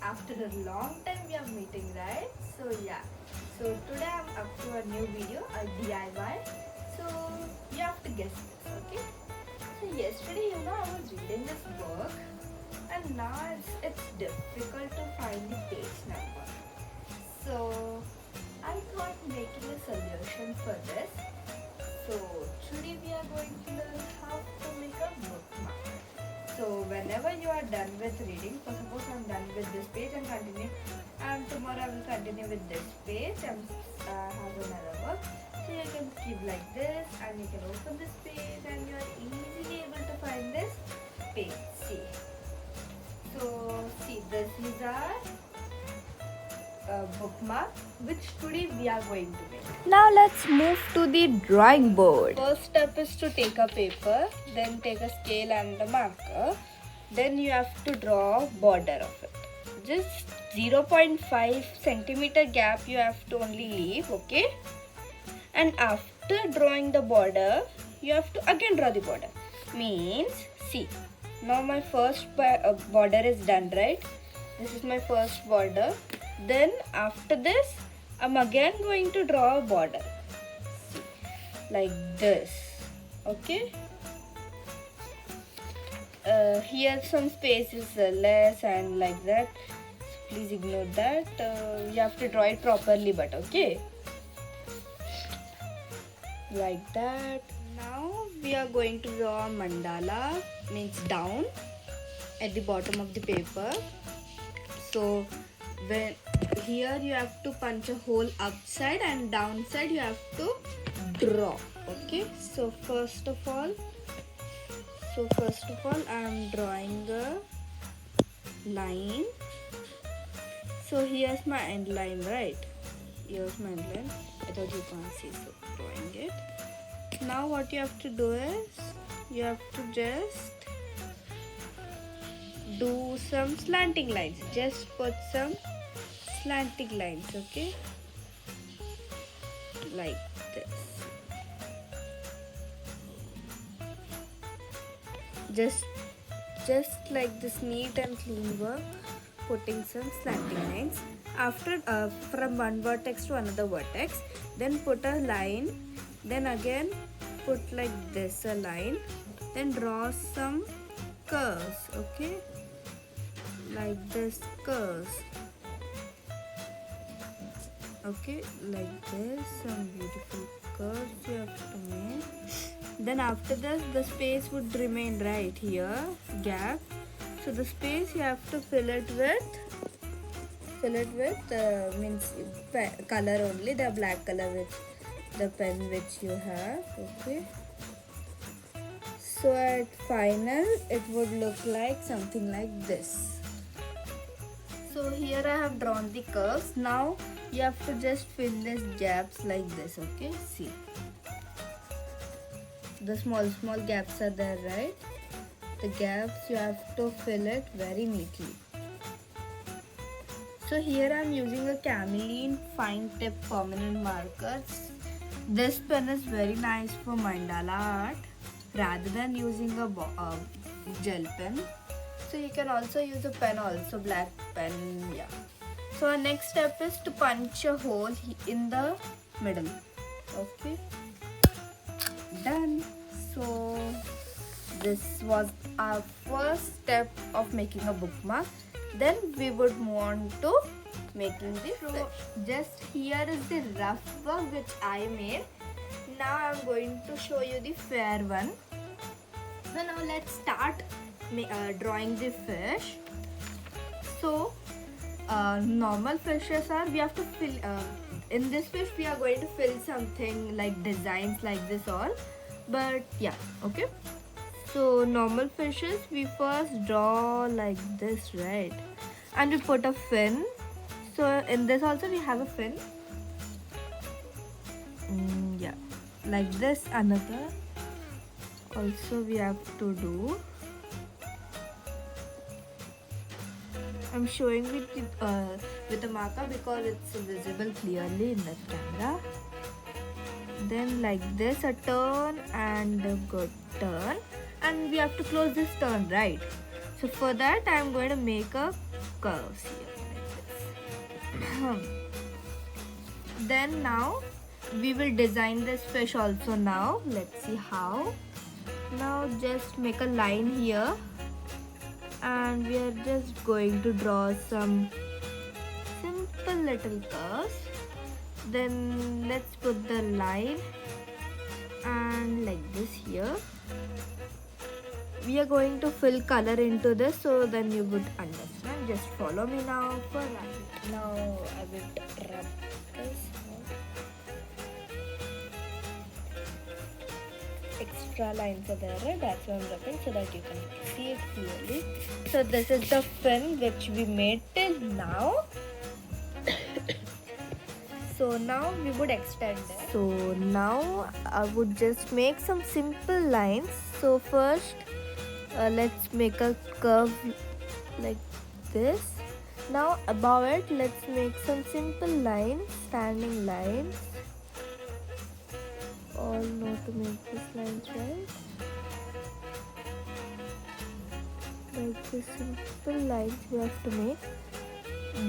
after a long time we are meeting, right? So yeah, so today I'm up to a new video, a DIY. So you have to guess this, okay? So yesterday, I was reading this book, and now it's difficult to find the page number. So I thought making a solution for this. So today we are going to learn how to make a bookmark. So whenever you are done with reading, for suppose I'm done with this page and continue, and tomorrow I will continue with this page and have another work. So you can keep like this and you can open this page and you are easily able to find this page. See. So see, this is our bookmark which today we are going to make. Now let's move to the drawing board. First step is to take a paper, then take a scale and a marker. Then you have to draw border of it. Just 0.5 centimeter gap you have to only leave, okay? And after drawing the border, you have to again draw the border. Means, see, now my first border is done, right? This is my first border. Then after this, I'm again going to draw a border. See, like this, okay? Here some space is less and like that. So please ignore that. You have to draw it properly, but okay? Like that. Now we are going to draw a mandala, means down at the bottom of the paper. So when here you have to punch a hole upside and downside you have to draw, okay? So first of all I am drawing a line. So here's my end line, right? Here's my end line. I thought you can't see, so drawing it. Now what you have to do is you have to just do some slanting lines. Just put some slanting lines, okay? Like this. Just like this neat and clean work, putting some slanting lines. After from one vertex to another vertex, then put a line, then again put like this a line, then draw some curves, okay? Like this curves, okay? Like this, some beautiful curves you have to make. Then after this, the space would remain right here, gap. So the space you have to fill it with means color only, the black color with the pen which you have, okay? So at final it would look like something like this. So here I have drawn the curves. Now you have to just fill these gaps like this, okay? See, the small gaps are there, right? The gaps you have to fill it very neatly. So here I am using a Cameline fine tip permanent markers. This pen is very nice for mandala art rather than using a gel pen. So you can also use a pen also, black pen, yeah. So our next step is to punch a hole in the middle, okay? Done. So this was our first step of making a bookmark. Then we would move on to making the fish. Just here is the rough work which I made. Now I am going to show you the fair one. So now let's start drawing the fish. So normal fishes are, we have to fill, in this fish we are going to fill something like designs like this all. But yeah, okay. So normal fishes we first draw like this, right? And we put a fin. So in this also we have a fin. Yeah, like this another also we have to do. I'm showing with a marker because it's visible clearly in the camera. Then like this a turn and a good turn, and we have to close this turn, right? So for that I am going to make a curves here. Then now we will design this fish also now. Let's see how. Now just make a line here and we are just going to draw some simple little curves. Then let's put the line and like this here. We are going to fill color into this, so then you would understand. Just follow me now for that. Now I will rub this. Extra lines are there, right? That's why I'm rubbing so that you can see it clearly. So this is the fin which we made till now. So now we would extend it. So now I would just make some simple lines. So first let's make a curve like this. Now above it, let's make some simple lines, standing lines. All know to make these lines, right? Like this simple lines we have to make.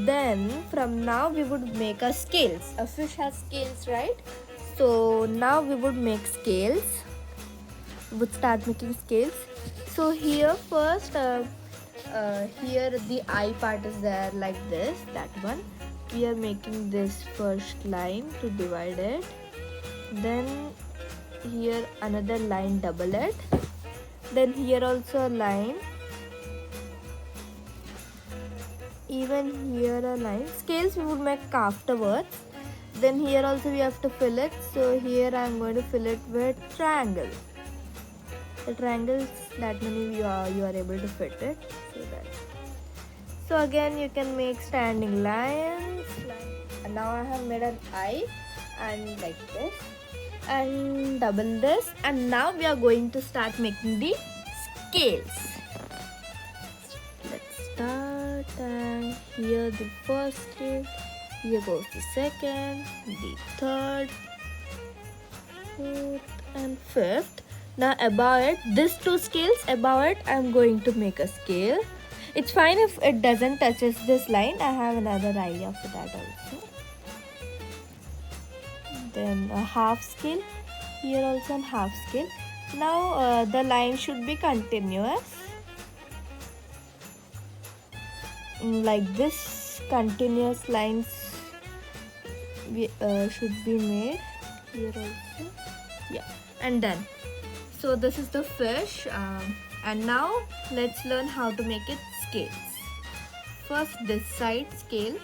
Then from now we would make a scales. A fish has scales, right? So now we would make scales. We would start making scales. So here first, here the eye part is there like this, that one. We are making this first line to divide it. Then here another line, double it. Then here also a line. Even here a line. Scales we would make afterwards. Then here also we have to fill it. So here I am going to fill it with triangle. The triangles, that many you are able to fit it. So again you can make standing lines. And now I have made an eye and like this and double this, and now we are going to start making the scales. Let's start, and here the first scale, here goes the second, the third, fourth and fifth. Now above it, these two scales above it, I am going to make a scale. It's fine if it doesn't touches this line. I have another idea for that also. Then a half scale, here also a half scale. Now the line should be continuous, like this. Continuous lines should be made here also. Yeah, and done. So this is the fish, and now let's learn how to make it scales. First this side scale.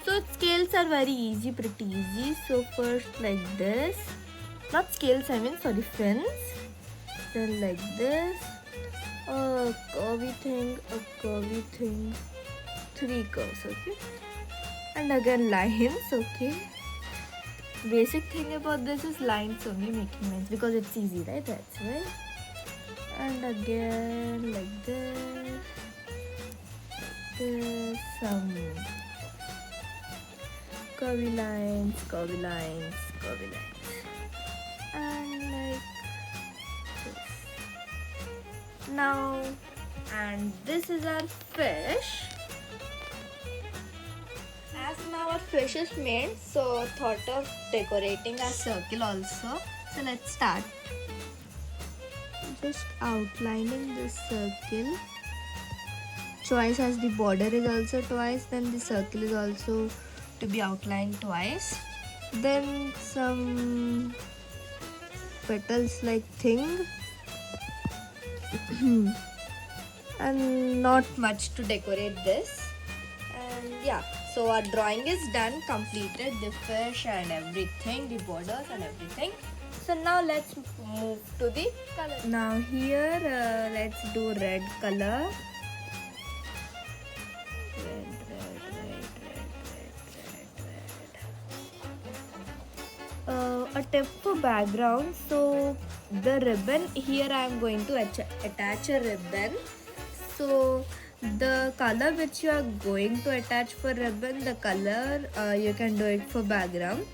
So scales are very easy, pretty easy. So first like this, not scales I mean, sorry, fins. Then like this, a curvy thing, three curves, okay. And again lines, okay. Basic thing about this is lines only, making lines, because it's easy, right? That's why. And again like this, some curvy lines, and like this. Now, and this is our fish. As now our fish is made, so thought of decorating a circle also. So let's start. Just outlining this circle twice, as the border is also twice, then the circle is also to be outlined twice. Then some petals like thing and not much to decorate this. And yeah, so our drawing is done, completed, the fish and everything, the borders and everything. So now let's move to the color. Now here let's do red color. A tip for background. So the ribbon, here I am going to attach a ribbon. So the color which you are going to attach for ribbon, the color you can do it for background.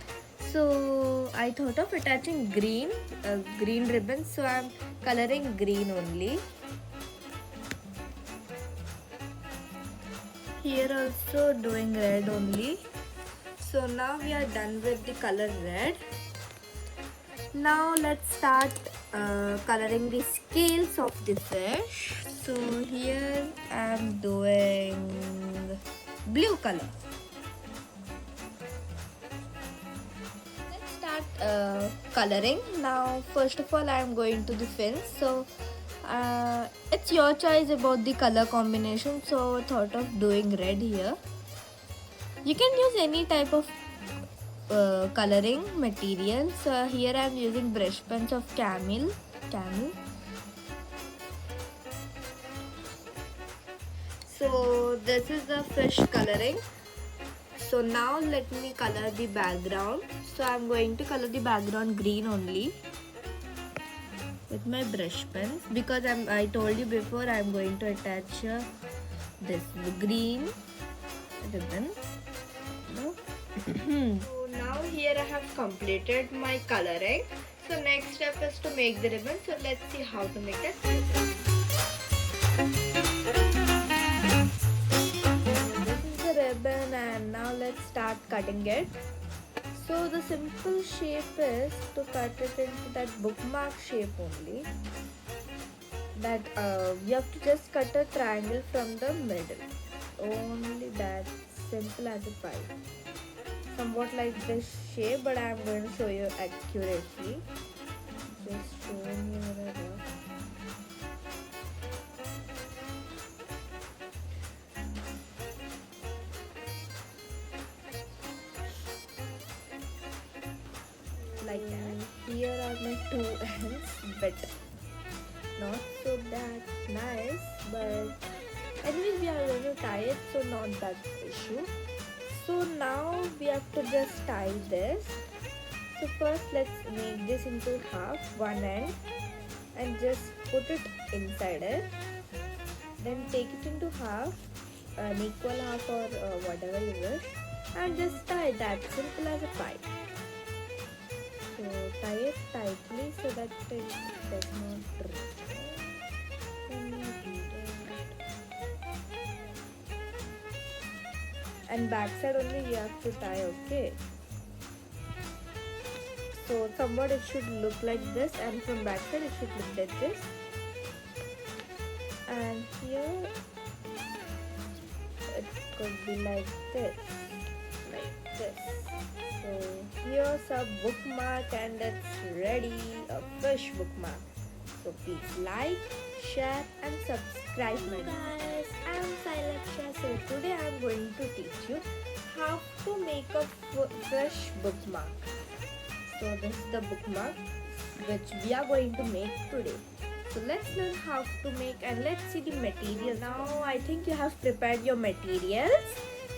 So I thought of attaching green ribbon, so I am coloring green only. Here also doing red only. So now we are done with the color red. Now let's start coloring the scales of the fish. So here I'm doing blue color. Let's start coloring. Now first of all I'm going to the fins. So it's your choice about the color combination. So thought of doing red here. You can use any type of coloring material. So here I am using brush pens of camel. So this is the fish coloring. So now let me color the background. So I am going to color the background green only with my brush pens, because I told you before I am going to attach this green ribbon. So now here I have completed my coloring. So next step is to make the ribbon. So let's see how to make that. This is the ribbon and now let's start cutting it. So the simple shape is to cut it into that bookmark shape only. That you have to just cut a triangle from the middle. Only that, simple as a pie. Somewhat like this shape, but I am going to show you accurately. Just showing you the rough. Like that. Here are my two ends, but not so that nice. But anyways, we are going to tie it, so not that issue. So now we have to just tie this. So first let's make this into half, one end, and just put it inside it. Then take it into half, an equal half or whatever you wish, and just tie that, simple as a pie. So tie it tightly so that it does not rip. And backside only you have to tie, okay? So somewhat it should look like this, and from backside it should look like this. And here it could be like this, So here's a bookmark and it's ready, a fish bookmark. So please like, share and subscribe my guys. I am Sailaksha. So today I am going to teach you how to make a fish bookmark. So this is the bookmark which we are going to make today. So let's learn how to make, and let's see the material. Now I think you have prepared your materials.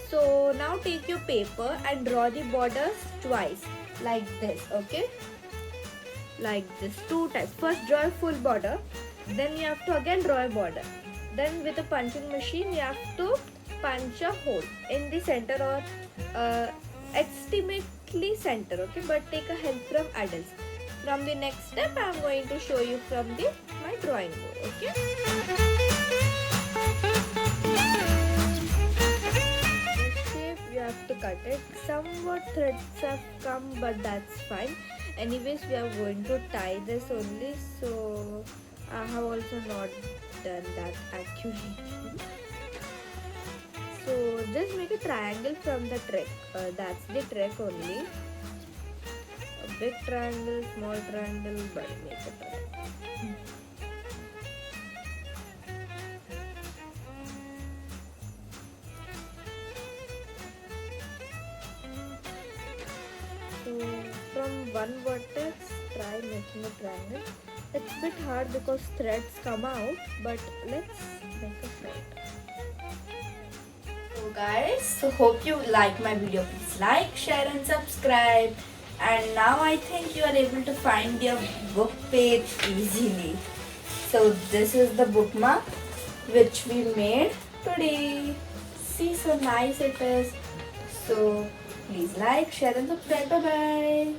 So now take your paper and draw the borders twice like this, okay? Like this, two types. First draw a full border, then you have to again draw a border. Then with a punching machine you have to punch a hole in the center, or estimately center, okay? But take a help from adults. From the next step I am going to show you from my drawing board, okay? This shape you have to cut it. Somewhat threads have come, but that's fine. Anyways, we are going to tie this only, so I have also not done that accurately. So just make a triangle from the trick. That's the trick only. A big triangle, small triangle, but make a triangle. So from one vertex, try making a triangle. It's a bit hard because threads come out, but let's make a short. So guys, so hope you like my video. Please like, share and subscribe. And now I think you are able to find your book page easily. So this is the bookmark which we made today. See, so nice it is. So please like, share and subscribe. Bye bye.